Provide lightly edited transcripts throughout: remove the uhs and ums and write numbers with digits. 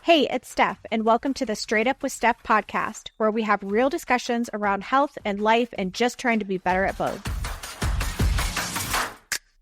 Hey, it's Steph, and welcome to the Straight Up with Steph podcast, where we have real discussions around health and life and just trying to be better at both.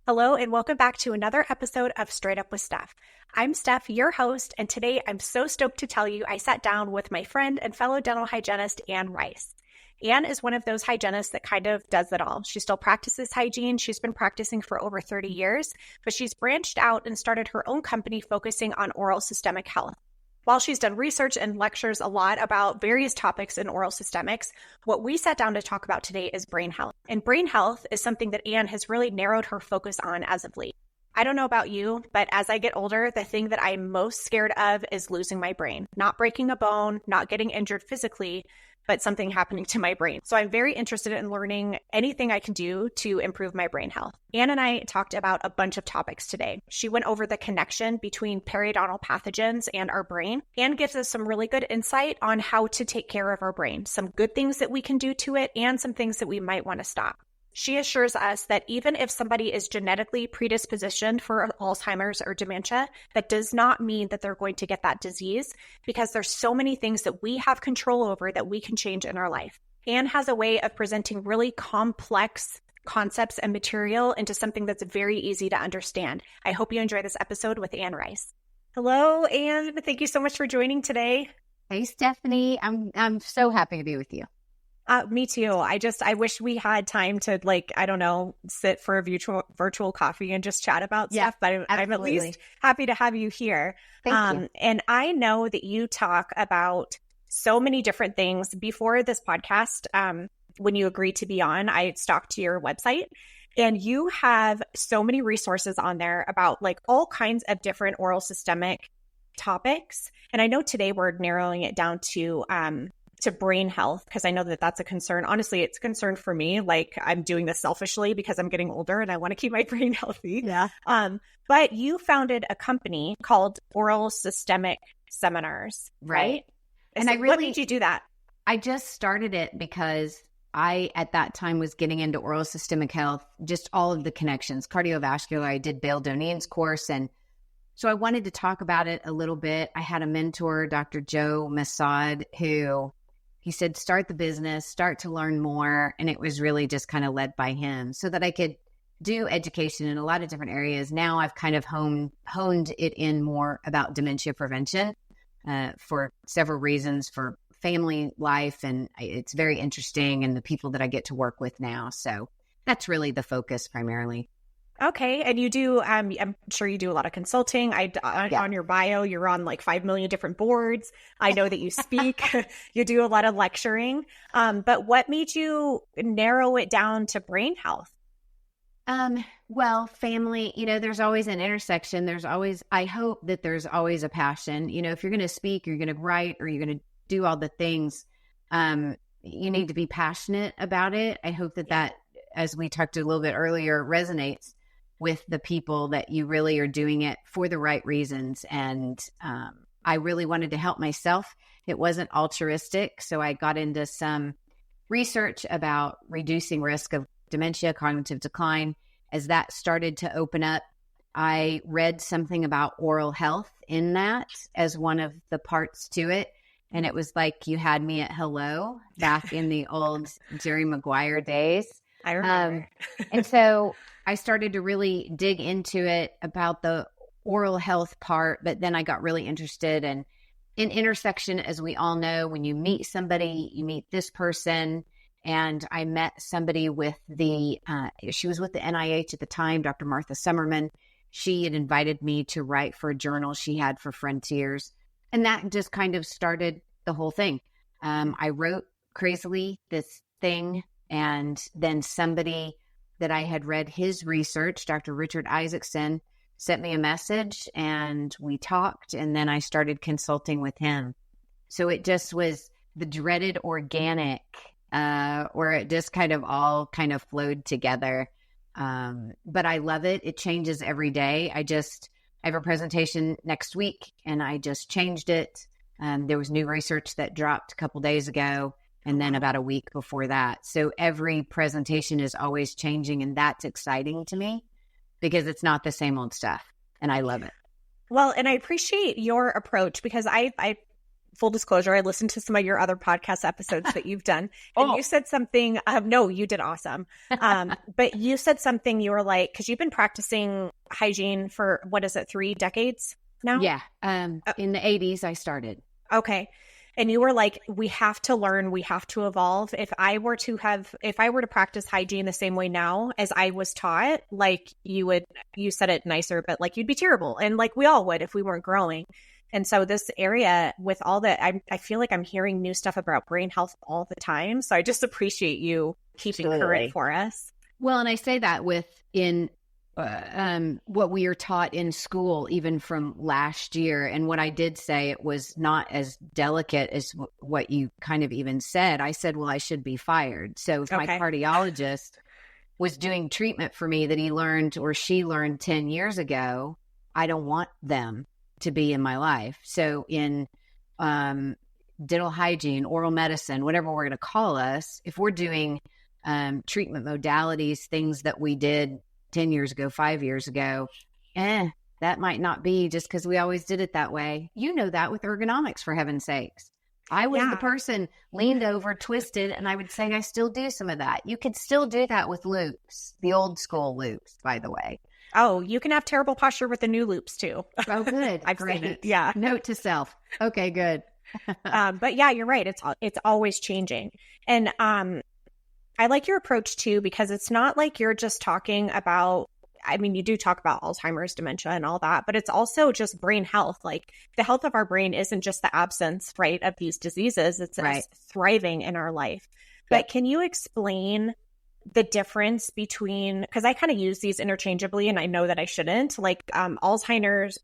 Hello, and welcome back to another episode of Straight Up with Steph. I'm Steph, your host, and today I'm so stoked to tell you I sat down with my friend and fellow dental hygienist, Ann Rice. Ann is one of those hygienists that kind of does it all. She still practices hygiene. She's been practicing for over 30 years, but she's branched out and started her own company focusing on oral systemic health. While she's done research and lectures a lot about various topics in oral systemics, what we sat down to talk about today is brain health. And brain health is something that Ann has really narrowed her focus on as of late. I don't know about you, but as I get older, the thing that I'm most scared of is losing my brain. Not breaking a bone, not getting injured physically, but something happening to my brain. So I'm very interested in learning anything I can do to improve my brain health. Ann and I talked about a bunch of topics today. She went over the connection between periodontal pathogens and our brain. Ann gives us some really good insight on how to take care of our brain, some good things that we can do to it, and some things that we might want to stop. She assures us that even if somebody is genetically predispositioned for Alzheimer's or dementia, that does not mean that they're going to get that disease, because there's so many things that we have control over that we can change in our life. Ann has a way of presenting really complex concepts and material into something that's very easy to understand. I hope you enjoy this episode with Ann Rice. Hello, Ann. Thank you so much for joining today. Hey, Stephanie. I'm so happy to be with you. Me too. I wish we had time to sit for a virtual coffee and just chat about stuff, but I'm at least happy to have you here. Thank you. And I know that you talk about so many different things. Before this podcast, when you agreed to be on, I stalked your website, and you have so many resources on there about like all kinds of different oral systemic topics. And I know today we're narrowing it down to brain health, because I know that that's a concern. Honestly, it's a concern for me. Like, I'm doing this selfishly because I'm getting older and I want to keep my brain healthy. Yeah. But you founded a company called Oral Systemic Seminars, right? And what made you do that? I just started it because I, at that time, was getting into oral systemic health, just all of the connections, cardiovascular. I did Bale Donine's course. And so I wanted to talk about it a little bit. I had a mentor, Dr. Joe Massad, who he said, start the business, start to learn more. And it was really just kind of led by him so that I could do education in a lot of different areas. Now I've kind of honed it in more about dementia prevention for several reasons, for family life. And it's very interesting, and the people that I get to work with now. So that's really the focus primarily. Okay. And you do, I'm sure you do a lot of consulting. On your bio, you're on like 5 million different boards. I know that you speak, you do a lot of lecturing. But what made you narrow it down to brain health? Well, family, there's always an intersection. I hope that there's always a passion. If you're going to speak, you're going to write, or you're going to do all the things, you need to be passionate about it. I hope that, as we talked a little bit earlier, resonates with the people, that you really are doing it for the right reasons. And I really wanted to help myself. It wasn't altruistic. So I got into some research about reducing risk of dementia, cognitive decline. As that started to open up, I read something about oral health in that as one of the parts to it. And it was like you had me at hello back in the old Jerry Maguire days. I remember. And so I started to really dig into it about the oral health part, but then I got really interested in intersection. As we all know, when you meet somebody, you meet this person. And I met somebody with she was with the NIH at the time, Dr. Martha Summerman. She had invited me to write for a journal she had for Frontiers. And that just kind of started the whole thing. I wrote crazily this thing, and then somebody that I had read his research, Dr. Richard Isaacson, sent me a message, and we talked, and then I started consulting with him. So it just was the dreaded organic, where it just kind of all kind of flowed together. But I love it. It changes every day. I have a presentation next week, and I just changed it. There was new research that dropped a couple days ago, and then about a week before that. So every presentation is always changing, and that's exciting to me because it's not the same old stuff, and I love it. Well, and I appreciate your approach because I full disclosure, I listened to some of your other podcast episodes that you've done, and you said something. No, you did awesome. But you said something. You were like, because you've been practicing hygiene for what is it, 3 decades now? Yeah. In the 80s, I started. Okay. And you were like, we have to learn, we have to evolve. If I were to practice hygiene the same way now as I was taught, like you said it nicer, but like you'd be terrible. And like we all would if we weren't growing. And so this area with all that, I feel like I'm hearing new stuff about brain health all the time. So I just appreciate you keeping current for us. Well, and I say that within what we are taught in school, even from last year. And what I did say, it was not as delicate as what you kind of even said. I said, well, I should be fired. So if my cardiologist was doing treatment for me that he learned or she learned 10 years ago, I don't want them to be in my life. So in dental hygiene, oral medicine, whatever we're going to call us, if we're doing treatment modalities, things that we did 10 years ago, 5 years ago, that might not be just because we always did it that way. You know that with ergonomics, for heaven's sakes. I was the person leaned over, twisted, and I would say I still do some of that. You could still do that with loops, the old school loops, by the way. Oh, you can have terrible posture with the new loops too. Oh, good. I've seen it. Yeah. Note to self. Okay, good. But yeah, you're right. It's always changing. And I like your approach too, because it's not like you're just talking about, I mean, you do talk about Alzheimer's, dementia and all that, but it's also just brain health. Like the health of our brain isn't just the absence, right, of these diseases. It's us thriving in our life. But can you explain the difference between, because I kind of use these interchangeably and I know that I shouldn't, like Alzheimer's,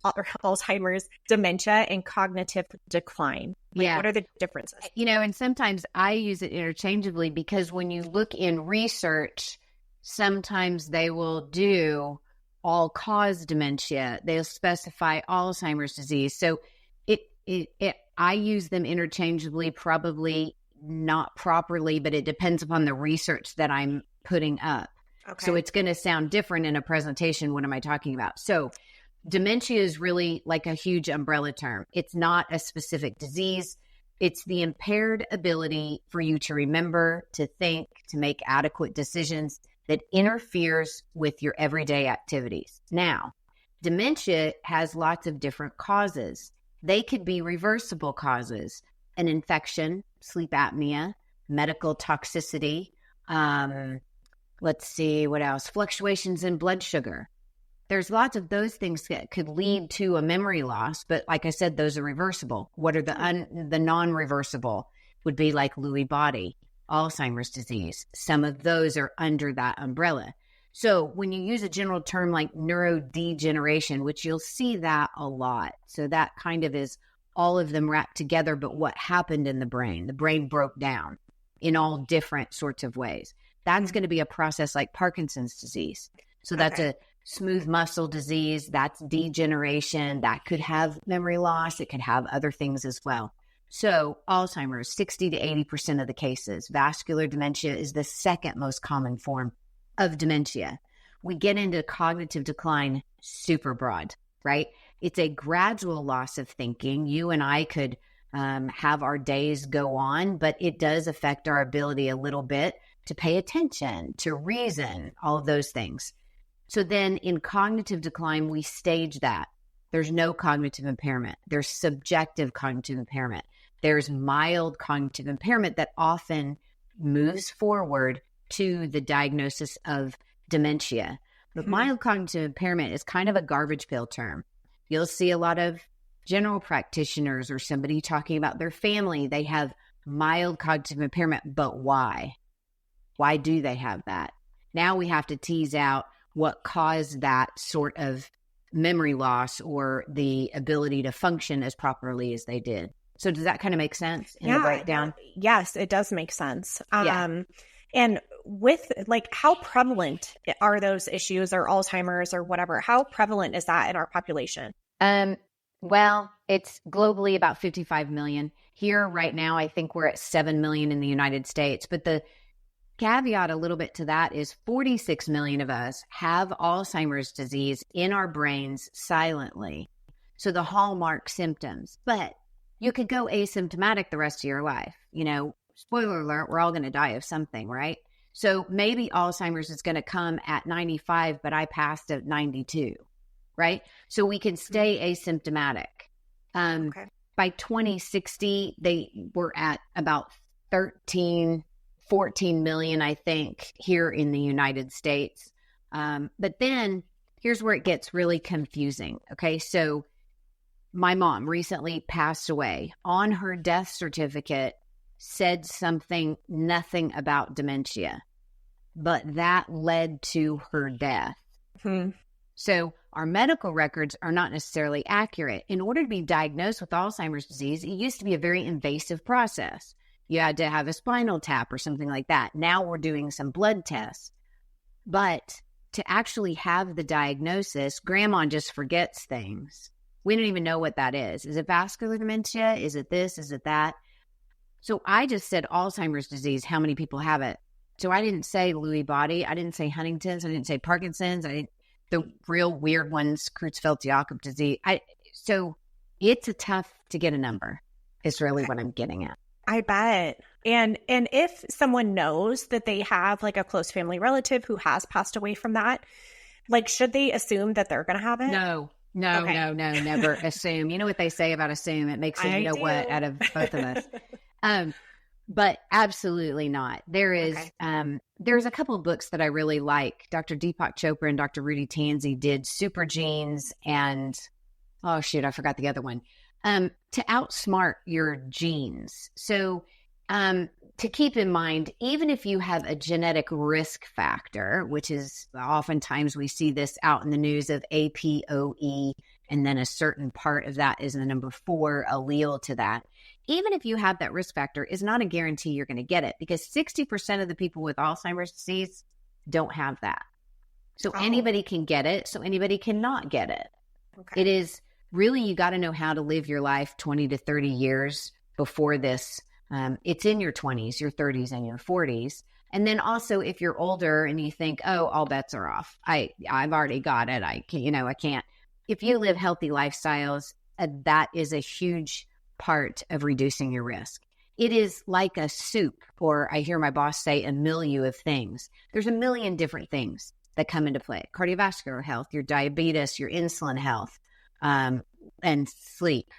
dementia, and cognitive decline. Like, what are the differences? And sometimes I use it interchangeably because when you look in research, sometimes they will do all-cause dementia. They'll specify Alzheimer's disease. So I use them interchangeably, probably not properly, but it depends upon the research that I'm putting up. Okay. So it's going to sound different in a presentation. What am I talking about? So dementia is really like a huge umbrella term. It's not a specific disease. It's the impaired ability for you to remember, to think, to make adequate decisions that interferes with your everyday activities. Now, dementia has lots of different causes. They could be reversible causes, an infection, sleep apnea, medical toxicity, let's see, what else? Fluctuations in blood sugar. There's lots of those things that could lead to a memory loss, but like I said, those are reversible. What are the non-reversible? Would be like Lewy body, Alzheimer's disease. Some of those are under that umbrella. So when you use a general term like neurodegeneration, which you'll see that a lot. So that kind of is all of them wrapped together, but what happened in the brain broke down in all different sorts of ways. That's going to be a process like Parkinson's disease. So that's a smooth muscle disease. That's degeneration. That could have memory loss. It could have other things as well. So Alzheimer's, 60 to 80% of the cases. Vascular dementia is the second most common form of dementia. We get into cognitive decline super broad, right? It's a gradual loss of thinking. You and I could have our days go on, but it does affect our ability a little bit to pay attention, to reason, all of those things. So then in cognitive decline, we stage that. There's no cognitive impairment. There's subjective cognitive impairment. There's mild cognitive impairment that often moves forward to the diagnosis of dementia. But mild cognitive impairment is kind of a garbage pail term. You'll see a lot of general practitioners or somebody talking about their family. They have mild cognitive impairment, but why? Why do they have that? Now we have to tease out what caused that sort of memory loss or the ability to function as properly as they did. So does that kind of make sense in the breakdown? Yes, it does make sense. And with like, how prevalent are those issues or Alzheimer's or whatever? How prevalent is that in our population? Well, it's globally about 55 million. Here right now, I think we're at 7 million in the United States. But the caveat a little bit to that is 46 million of us have Alzheimer's disease in our brains silently. So the hallmark symptoms, but you could go asymptomatic the rest of your life. You know, spoiler alert, we're all going to die of something, right? So maybe Alzheimer's is going to come at 95, but I passed at 92, right? So we can stay asymptomatic. Okay. By 2060, they were at about 13, 14 million, I think, here in the United States. But then here's where it gets really confusing. Okay. So my mom recently passed away. On her death certificate said nothing about dementia, but that led to her death. So our medical records are not necessarily accurate. In order to be diagnosed with Alzheimer's disease, it used to be a very invasive process. You had to have a spinal tap or something like that. Now we're doing some blood tests. But to actually have the diagnosis, grandma just forgets things. We don't even know what that is. Is it vascular dementia? Is it this? Is it that? So I just said Alzheimer's disease. How many people have it? So I didn't say Lewy body. I didn't say Huntington's. I didn't say Parkinson's. The real weird ones, Creutzfeldt-Jakob disease. So it's a tough to get a number. Is really what I'm getting at. I bet. And if someone knows that they have like a close family relative who has passed away from that, like, should they assume that they're going to have it? No, never assume. You know what they say about assume? It makes it, what, out of both of us. But absolutely not. There is, there's a couple of books that I really like. Dr. Deepak Chopra and Dr. Rudy Tanzi did Super Genes and, I forgot the other one. To outsmart your genes. So, to keep in mind, even if you have a genetic risk factor, which is oftentimes we see this out in the news of APOE, and then a certain part of that is the number 4 allele to that. Even if you have that risk factor, is not a guarantee you're going to get it, because 60% of the people with Alzheimer's disease don't have that. So anybody can get it. So anybody cannot get it. Okay. It is really, you got to know how to live your life 20 to 30 years before this. It's in your 20s, your 30s, and your 40s. And then also, if you're older and you think, oh, all bets are off. I've already got it. I can't. If you live healthy lifestyles, that is a huge part of reducing your risk. It is like a soup, or I hear my boss say a milieu of things. There's a million different things that come into play. Cardiovascular health, your diabetes, your insulin health, and sleep.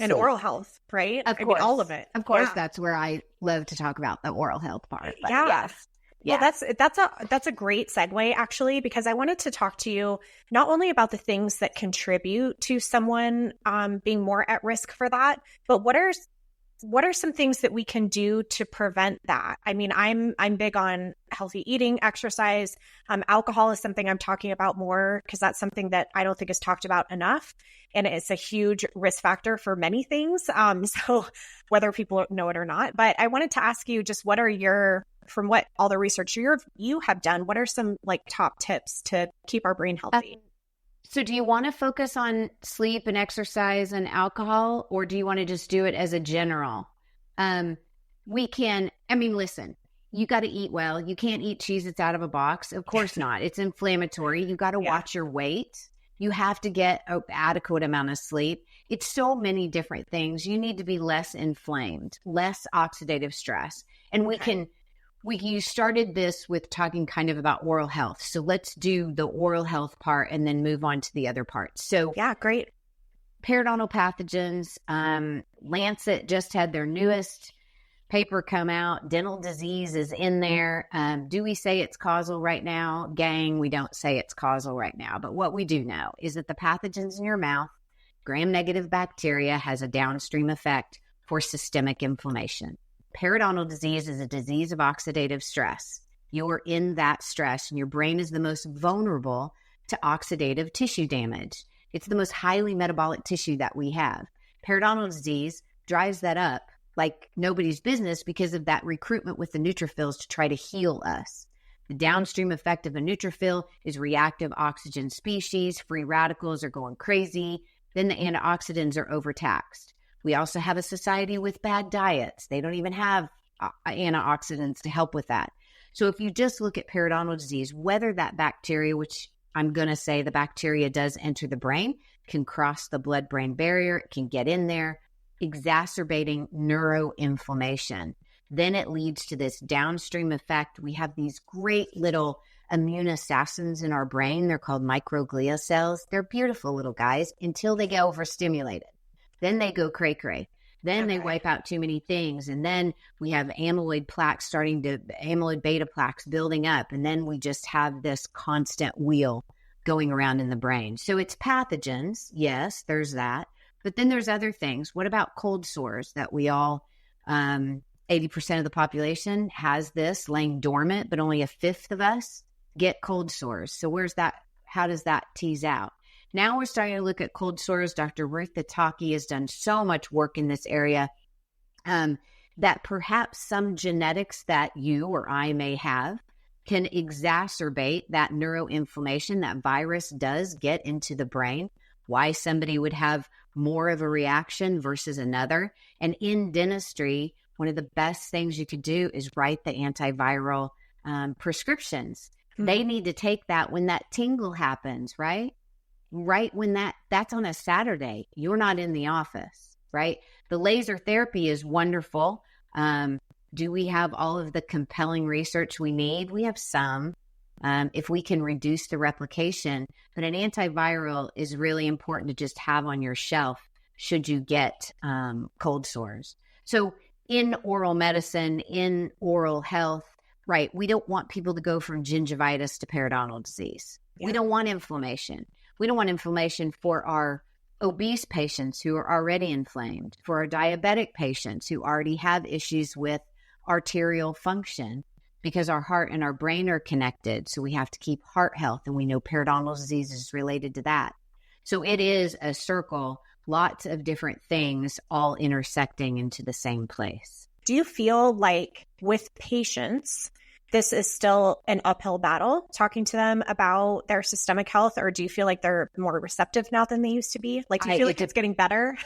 And oral health, right? Of course. I mean, all of it. Of course, that's where I love to talk about the oral health part. But yes. Well, that's a great segue, actually, because I wanted to talk to you not only about the things that contribute to someone being more at risk for that, but what are some things that we can do to prevent that? I mean, I'm big on healthy eating, exercise. Alcohol is something I'm talking about more because that's something that I don't think is talked about enough. And it's a huge risk factor for many things. So whether people know it or not, but I wanted to ask you just from what all the research you have done, what are some like top tips to keep our brain healthy? So do you want to focus on sleep and exercise and alcohol, or do you want to just do it as a general? Listen, you got to eat well. You can't eat cheese that's out of a box. Of course not. It's inflammatory. You got to watch your weight. You have to get an adequate amount of sleep. It's so many different things. You need to be less inflamed, less oxidative stress. And you started this with talking kind of about oral health. So let's do the oral health part and then move on to the other parts. So yeah, great. Periodontal pathogens. Lancet just had their newest paper come out. Dental disease is in there. Do we say it's causal right now? Gang, we don't say it's causal right now. But what we do know is that the pathogens in your mouth, gram-negative bacteria, has a downstream effect for systemic inflammation. Periodontal disease is a disease of oxidative stress. You're in that stress, and your brain is the most vulnerable to oxidative tissue damage. It's the most highly metabolic tissue that we have. Periodontal disease drives that up like nobody's business because of that recruitment with the neutrophils to try to heal us. The downstream effect of a neutrophil is reactive oxygen species. Free radicals are going crazy. Then the antioxidants are overtaxed. We also have a society with bad diets. They don't even have antioxidants to help with that. So if you just look at periodontal disease, whether that bacteria, which I'm going to say the bacteria does enter the brain, can cross the blood-brain barrier, it can get in there, exacerbating neuroinflammation. Then it leads to this downstream effect. We have these great little immune assassins in our brain. They're called microglia cells. They're beautiful little guys until they get overstimulated. Then they go cray-cray. Then they wipe out too many things. And then we have amyloid beta plaques building up. And then we just have this constant wheel going around in the brain. So it's pathogens. Yes, there's that. But then there's other things. What about cold sores that we all, 80% of the population has this laying dormant, but only a fifth of us get cold sores. So where's that? How does that tease out? Now we're starting to look at cold sores. Dr. Ruth Taki has done so much work in this area that perhaps some genetics that you or I may have can exacerbate that neuroinflammation. That virus does get into the brain. Why somebody would have more of a reaction versus another. And in dentistry, one of the best things you could do is write the antiviral prescriptions. Mm-hmm. They need to take that when that tingle happens, right? Right when that's on a Saturday, you're not in the office, right? The laser therapy is wonderful. Do we have all of the compelling research we need? We have some, if we can reduce the replication, but an antiviral is really important to just have on your shelf should you get cold sores. So in oral medicine, in oral health, right, we don't want people to go from gingivitis to periodontal disease. Yeah. We don't want inflammation. We don't want inflammation for our obese patients who are already inflamed, for our diabetic patients who already have issues with arterial function, because our heart and our brain are connected. So we have to keep heart health, and we know periodontal disease is related to that. So it is a circle, lots of different things all intersecting into the same place. Do you feel like with patients, this is still an uphill battle, talking to them about their systemic health, or do you feel like they're more receptive now than they used to be? Like, do you feel like it's getting better?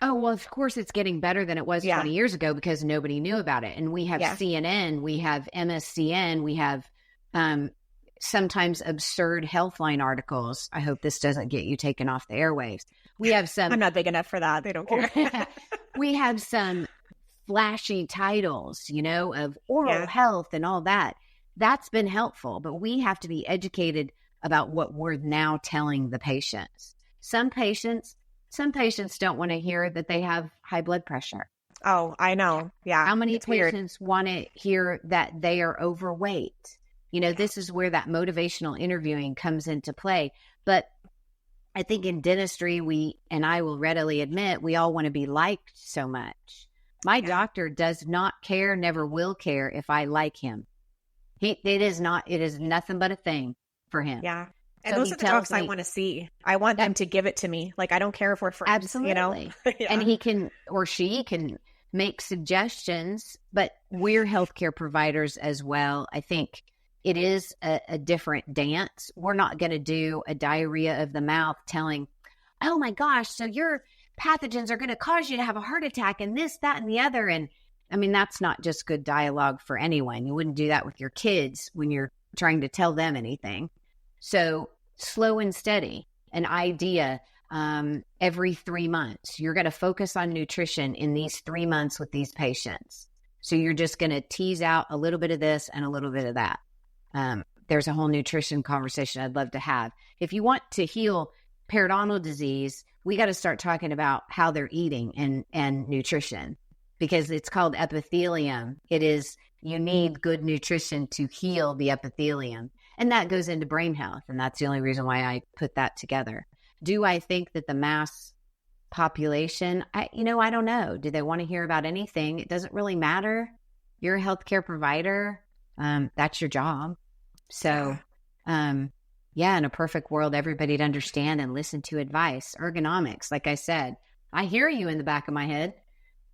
Oh, well, of course it's getting better than it was 20 years ago because nobody knew about it. And we have CNN, we have MSCN, we have sometimes absurd Healthline articles. I hope this doesn't get you taken off the airwaves. We have some. I'm not big enough for that. They don't care. We have some flashy titles, of oral health and all that. That's been helpful, but we have to be educated about what we're now telling the patients. Some patients don't want to hear that they have high blood pressure. Oh, I know. Yeah. How many patients want to hear that they are overweight? This is where that motivational interviewing comes into play. But I think in dentistry, and I will readily admit, we all want to be liked so much. My doctor does not care, never will care if I like him. It is nothing but a thing for him. Yeah. And so those are the docs I want to see. I want them to give it to me. Like, I don't care if we're friends. Absolutely. And he can, or she can make suggestions, but we're healthcare providers as well. I think it is a different dance. We're not going to do a diarrhea of the mouth telling, oh my gosh, so your pathogens are going to cause you to have a heart attack and this, that, and the other. And I mean, that's not just good dialogue for anyone. You wouldn't do that with your kids when you're trying to tell them anything. So slow and steady, an idea every 3 months. You're going to focus on nutrition in these 3 months with these patients. So you're just going to tease out a little bit of this and a little bit of that. There's a whole nutrition conversation I'd love to have. If you want to heal periodontal disease, we got to start talking about how they're eating and nutrition, because it's called epithelium. It is, you need good nutrition to heal the epithelium. And that goes into brain health. And that's the only reason why I put that together. Do I think that the mass population, I don't know. Do they want to hear about anything? It doesn't really matter. You're a healthcare provider. That's your job. So, in a perfect world, everybody'd understand and listen to advice. Ergonomics, like I said, I hear you in the back of my head.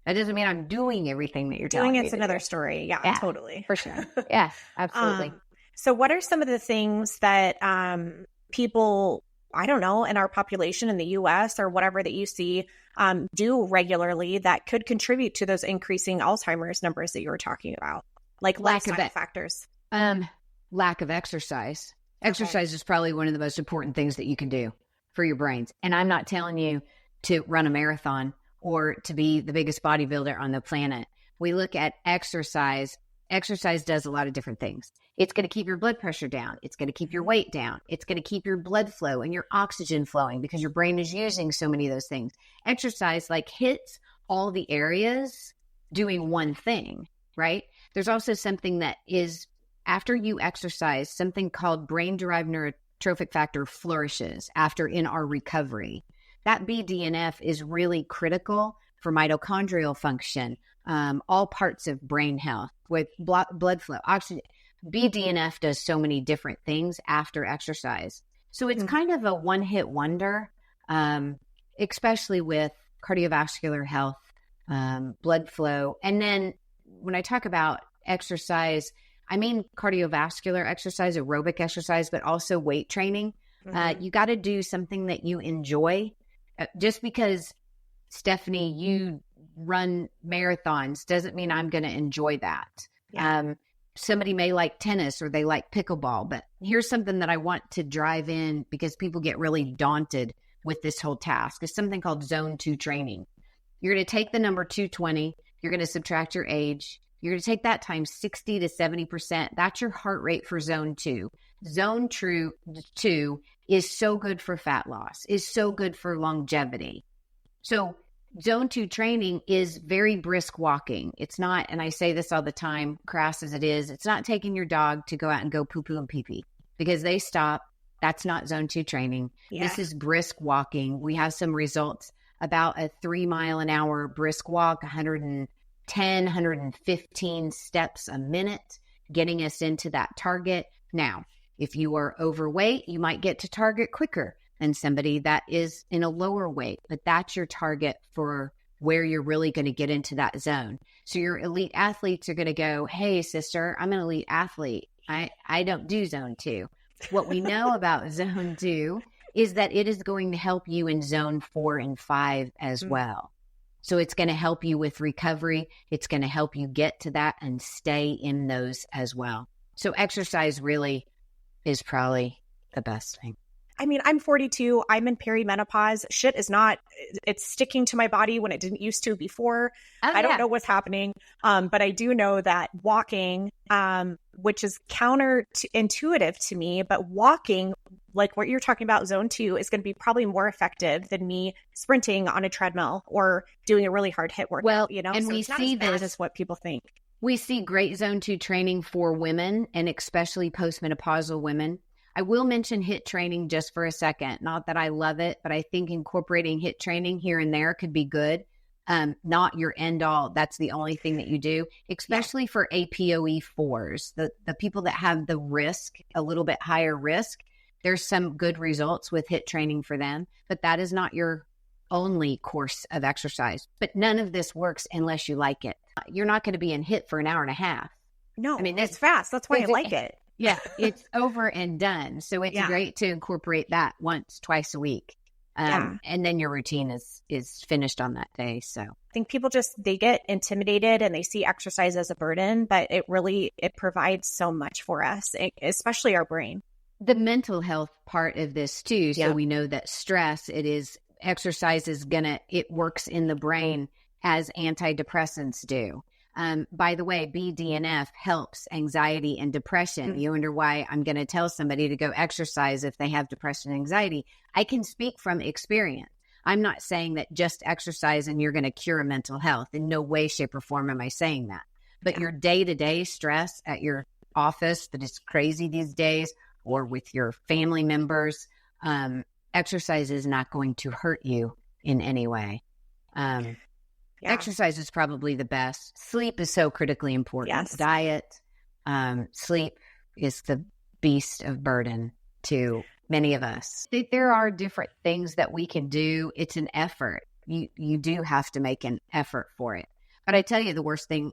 That doesn't mean I'm doing everything that you're telling me. Doing it's another story. Yeah, totally. For sure. Yeah, absolutely. So what are some of the things that people, I don't know, in our population in the U.S. or whatever that you see do regularly that could contribute to those increasing Alzheimer's numbers that you were talking about? Like lifestyle factors. Lack of exercise. Exercise is probably one of the most important things that you can do for your brains. And I'm not telling you to run a marathon or to be the biggest bodybuilder on the planet. We look at exercise. Exercise does a lot of different things. It's going to keep your blood pressure down. It's going to keep your weight down. It's going to keep your blood flow and your oxygen flowing because your brain is using so many of those things. Exercise like hits all the areas doing one thing, right? There's also something that is after you exercise, something called brain-derived neurotrophic factor flourishes after in our recovery. That BDNF is really critical for mitochondrial function, all parts of brain health with blood flow, oxygen. BDNF does so many different things after exercise. So it's kind of a one-hit wonder, especially with cardiovascular health, blood flow. And then when I talk about exercise, I mean cardiovascular exercise, aerobic exercise, but also weight training. You got to do something that you enjoy. Just because, Stephanie, you run marathons doesn't mean I'm going to enjoy that. Yeah. Somebody may like tennis or they like pickleball, but here's something that I want to drive in because people get really daunted with this whole task. It's something called zone 2 training. You're going to take the number 220. You're going to subtract your age. You're going to take that times 60 to 70%. That's your heart rate for zone 2. Zone 2 is so good for fat loss, is so good for longevity. So zone 2 training is very brisk walking. It's not, and I say this all the time, crass as it is, it's not taking your dog to go out and go poo-poo and pee-pee because they stop. That's not zone 2 training. Yeah. This is brisk walking. We have some results about a 3 mile an hour brisk walk, 110, 115 steps a minute, getting us into that target. Now, if you are overweight, you might get to target quicker than somebody that is in a lower weight, but that's your target for where you're really going to get into that zone. So your elite athletes are going to go, hey, sister, I'm an elite athlete. I don't do zone 2. What we know about zone 2 is that it is going to help you in zone 4 and 5 as well. So it's going to help you with recovery. It's going to help you get to that and stay in those as well. So exercise really is probably the best thing. I mean, I'm 42. I'm in perimenopause. Shit is not, it's sticking to my body when it didn't used to before. I don't know what's happening. But I do know that walking, which is counterintuitive to me, but walking, like what you're talking about, zone 2, is going to be probably more effective than me sprinting on a treadmill or doing a really hard HIIT workout, well, you know? And so we it's not see as bad this as what people think. We see great zone 2 training for women and especially postmenopausal women. I will mention HIIT training just for a second. Not that I love it, but I think incorporating HIIT training here and there could be good. Not your end all. That's the only thing that you do, especially for APOE4s, the people that have the risk, a little bit higher risk. There's some good results with HIIT training for them, but that is not your only course of exercise. But none of this works unless you like it. You're not going to be in HIIT for an hour and a half. No, I mean, it's fast. That's why I like it. Yeah, it's over and done. So it's great to incorporate that once, twice a week. And then your routine is finished on that day. So I think people they get intimidated and they see exercise as a burden, but it provides so much for us, especially our brain. The mental health part of this too. So we know that stress, exercise is it works in the brain as antidepressants do. By the way, BDNF helps anxiety and depression. You wonder why I'm going to tell somebody to go exercise if they have depression and anxiety. I can speak from experience. I'm not saying that just exercise and you're going to cure mental health. In no way, shape, or form am I saying that. But your day-to-day stress at your office that is crazy these days, or with your family members, exercise is not going to hurt you in any way. Exercise is probably the best. Sleep is so critically important. Yes. Diet, sleep is the beast of burden to many of us. There are different things that we can do. It's an effort. You do have to make an effort for it. But I tell you, the worst thing,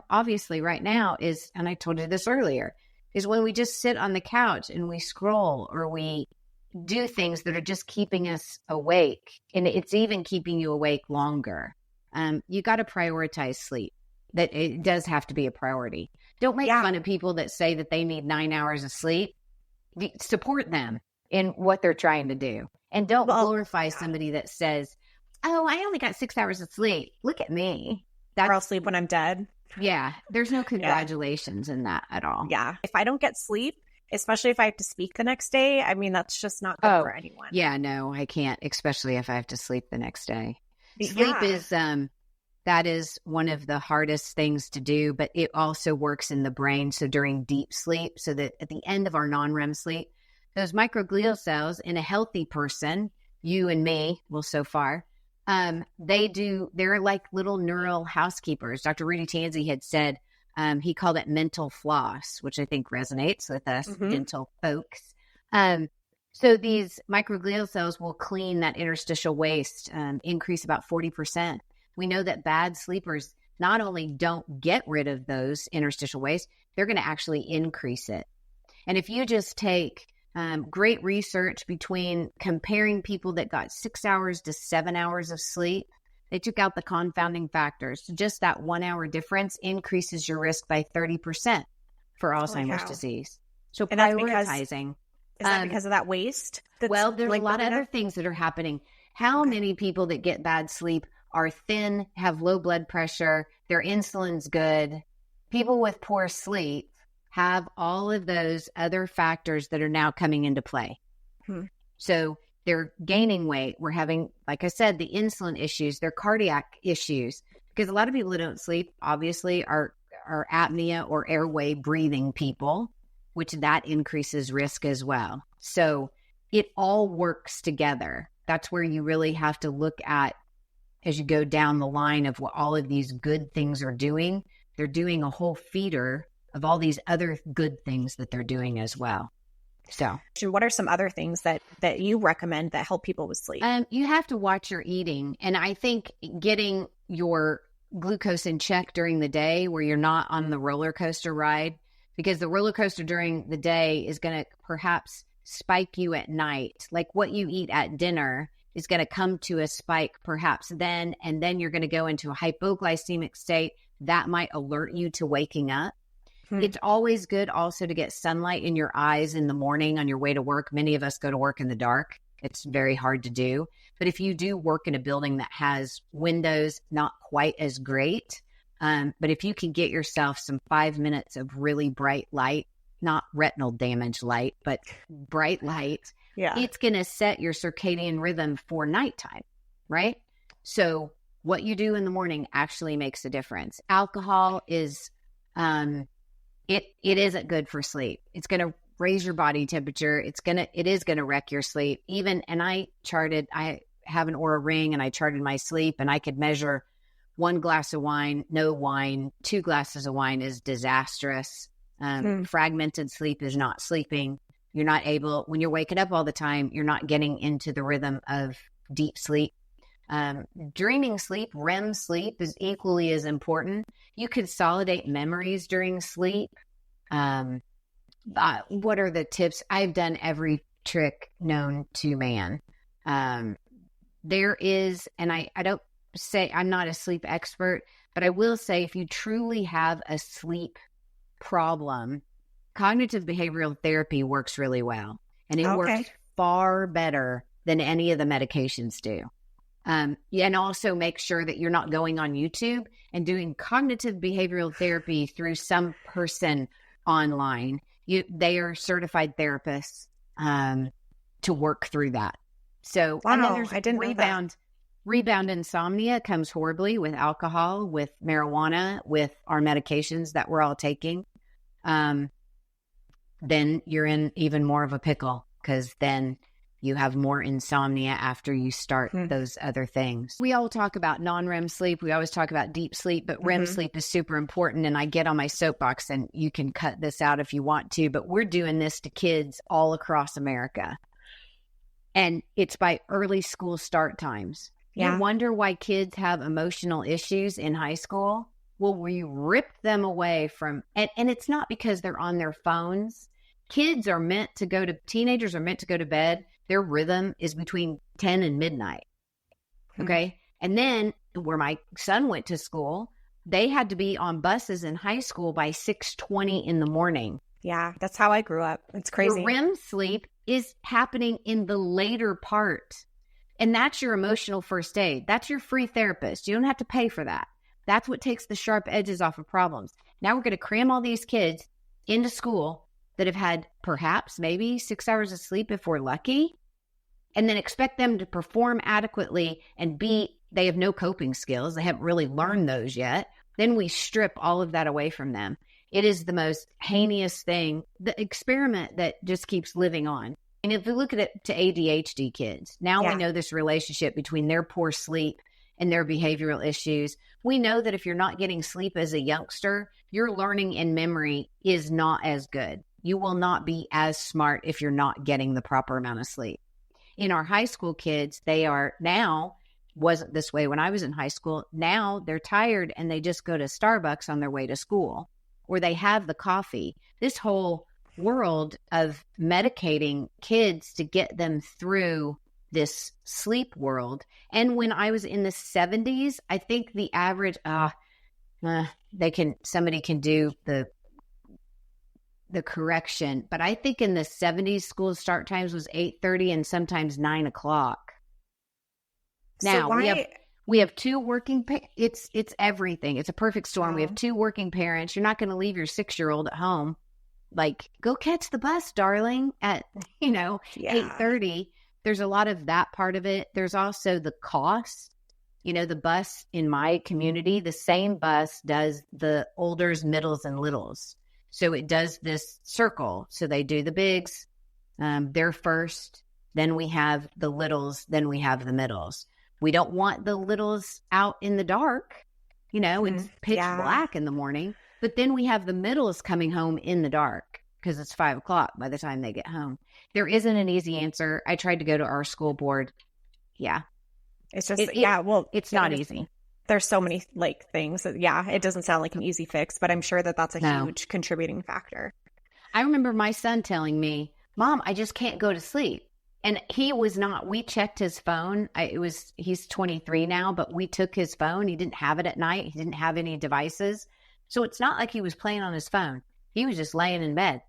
obviously right now is, and I told you this earlier, is when we just sit on the couch and we scroll or we do things that are just keeping us awake. And it's even keeping you awake longer. You got to prioritize sleep. That it does have to be a priority. Don't make fun of people that say that they need 9 hours of sleep. support them in what they're trying to do. And don't glorify somebody that says, oh, I only got 6 hours of sleep. Look at me. Or I'll sleep when I'm dead. Yeah. There's no congratulations in that at all. Yeah. If I don't get sleep, especially if I have to speak the next day, I mean, that's just not good for anyone. Yeah, no, I can't, especially if I have to sleep the next day. Sleep is, that is one of the hardest things to do, but it also works in the brain. So during deep sleep, so that at the end of our non-REM sleep, those microglial cells in a healthy person, you and me, well, so far, they're like little neural housekeepers. Dr. Rudy Tanzi had said, he called it mental floss, which I think resonates with us dental folks. So these microglial cells will clean that interstitial waste, increase about 40%. We know that bad sleepers not only don't get rid of those interstitial waste, they're going to actually increase it. And if you just take great research between comparing people that got 6 hours to 7 hours of sleep, they took out the confounding factors. Just that 1 hour difference increases your risk by 30% for Alzheimer's disease. So prioritizing. Is that because of that waste? Well, there's a lot of other things that are happening. How many people that get bad sleep are thin, have low blood pressure, their insulin's good? People with poor sleep have all of those other factors that are now coming into play. So they're gaining weight. We're having, like I said, the insulin issues, their cardiac issues, because a lot of people that don't sleep obviously are apnea or airway breathing people, which that increases risk as well. So it all works together. That's where you really have to look at as you go down the line of what all of these good things are doing. They're doing a whole feeder of all these other good things that they're doing as well. So what are some other things that you recommend that help people with sleep? You have to watch your eating. And I think getting your glucose in check during the day where you're not on the roller coaster ride, because the roller coaster during the day is going to perhaps spike you at night. Like what you eat at dinner is going to come to a spike perhaps then, and then you're going to go into a hypoglycemic state that might alert you to waking up. It's always good also to get sunlight in your eyes in the morning on your way to work. Many of us go to work in the dark. It's very hard to do. But if you do work in a building that has windows, not quite as great. But if you can get yourself some 5 minutes of really bright light, not retinal damage light, but bright light, it's going to set your circadian rhythm for nighttime, right? So what you do in the morning actually makes a difference. Alcohol is... It isn't good for sleep. It's going to raise your body temperature. It is going to wreck your sleep. I have an Oura ring and I charted my sleep, and I could measure 1 glass of wine, no wine, 2 glasses of wine is disastrous. Fragmented sleep is not sleeping. You're not able, when you're waking up all the time, you're not getting into the rhythm of deep sleep. Dreaming sleep, REM sleep, is equally as important. You consolidate memories during sleep. What are the tips? I've done every trick known to man. There is, and I don't say I'm not a sleep expert, but I will say if you truly have a sleep problem, cognitive behavioral therapy works really well. And it works far better than any of the medications do. And also make sure that you're not going on YouTube and doing cognitive behavioral therapy through some person online. They are certified therapists to work through that. So and then there's I didn't know that. Rebound insomnia comes horribly with alcohol, with marijuana, with our medications that we're all taking. Then you're in even more of a pickle, because then you have more insomnia after you start those other things. We all talk about non-REM sleep. We always talk about deep sleep, but REM sleep is super important. And I get on my soapbox, and you can cut this out if you want to, but we're doing this to kids all across America. And it's by early school start times. You wonder why kids have emotional issues in high school? Well, we rip them away from, and it's not because they're on their phones. Teenagers are meant to go to bed. Their rhythm is between 10 and midnight. Okay. And then where my son went to school, they had to be on buses in high school by 6:20 in the morning. Yeah, that's how I grew up. It's crazy. Your REM sleep is happening in the later part. And that's your emotional first aid. That's your free therapist. You don't have to pay for that. That's what takes the sharp edges off of problems. Now we're going to cram all these kids into school that have had perhaps maybe 6 hours of sleep if we're lucky, and then expect them to perform adequately and they have no coping skills. They haven't really learned those yet. Then we strip all of that away from them. It is the most heinous thing, the experiment that just keeps living on. And if we look at it to ADHD kids, now we know this relationship between their poor sleep and their behavioral issues. We know that if you're not getting sleep as a youngster, your learning and memory is not as good. You will not be as smart if you're not getting the proper amount of sleep. In our high school kids, they are now, wasn't this way when I was in high school, now they're tired and they just go to Starbucks on their way to school, or they have the coffee. This whole world of medicating kids to get them through this sleep world. And when I was in the 70s, I think the average, somebody can do the correction, but I think in the 70s, school start times was 8:30 and sometimes 9 o'clock. Now we have two working, it's everything. It's a perfect storm. We have two working parents. You're not going to leave your 6-year-old at home. Like, go catch the bus, darling, at, 8:30. There's a lot of that part of it. There's also the cost. The bus in my community, the same bus does the olders, middles, and littles. So it does this circle. So they do the bigs, they're first. Then we have the littles. Then we have the middles. We don't want the littles out in the dark. It's pitch black in the morning. But then we have the middles coming home in the dark because it's 5 o'clock by the time they get home. There isn't an easy answer. I tried to go to our school board. Yeah. It's just, it's not easy. There's so many things that, it doesn't sound like an easy fix, but I'm sure that that's a huge contributing factor. I remember my son telling me, Mom, I just can't go to sleep. And he was not, we checked his phone. He's 23 now, but we took his phone. He didn't have it at night. He didn't have any devices. So it's not like he was playing on his phone. He was just laying in bed,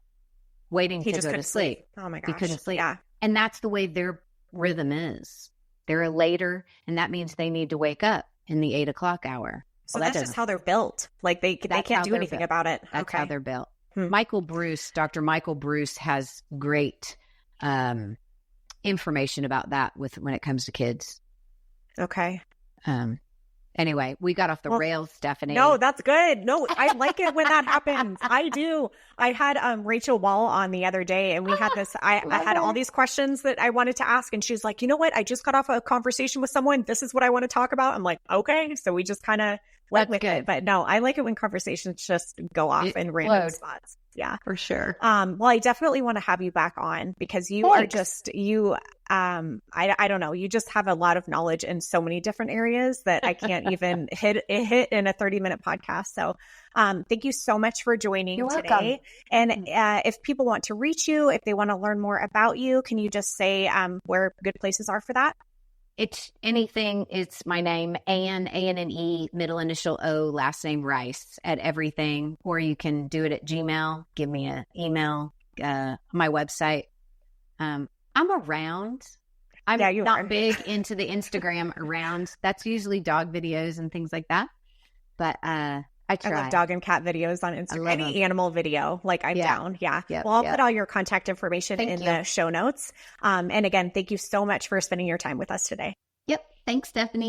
waiting to go to sleep. Oh my gosh. He couldn't sleep. Yeah. And that's the way their rhythm is. They're later, and that means they need to wake up in the 8 o'clock hour. So that's just how they're built. Like they can't do anything about it. That's how they're built. Dr. Michael Bruce has great information about that when it comes to kids. Okay. Anyway, we got off the rails, Stephanie. No, that's good. No, I like it when that happens. I do. I had Rachel Wall on the other day, and we had this. I had all these questions that I wanted to ask, and she's like, "You know what? I just got off a conversation with someone. This is what I want to talk about." I'm like, "Okay." So we just kind of went with it. But no, I like it when conversations just go off in random spots. Yeah, for sure. Well, I definitely want to have you back on because you are just I don't know. You just have a lot of knowledge in so many different areas that I can't even hit in a 30-minute podcast. So thank you so much for joining today. And if people want to reach you, if they want to learn more about you, can you just say where good places are for that? It's anything. It's my name, A-N-N-E, middle initial O, last name Rice at everything. Or you can do it at Gmail. Give me an email, my website. I'm around. I'm not big into the Instagram around. That's usually dog videos and things like that. But I try. I love dog and cat videos on Instagram. Any animal video, I'm down. Yeah. Well, I'll put all your contact information in the show notes. And again, thank you so much for spending your time with us today. Yep. Thanks, Stephanie.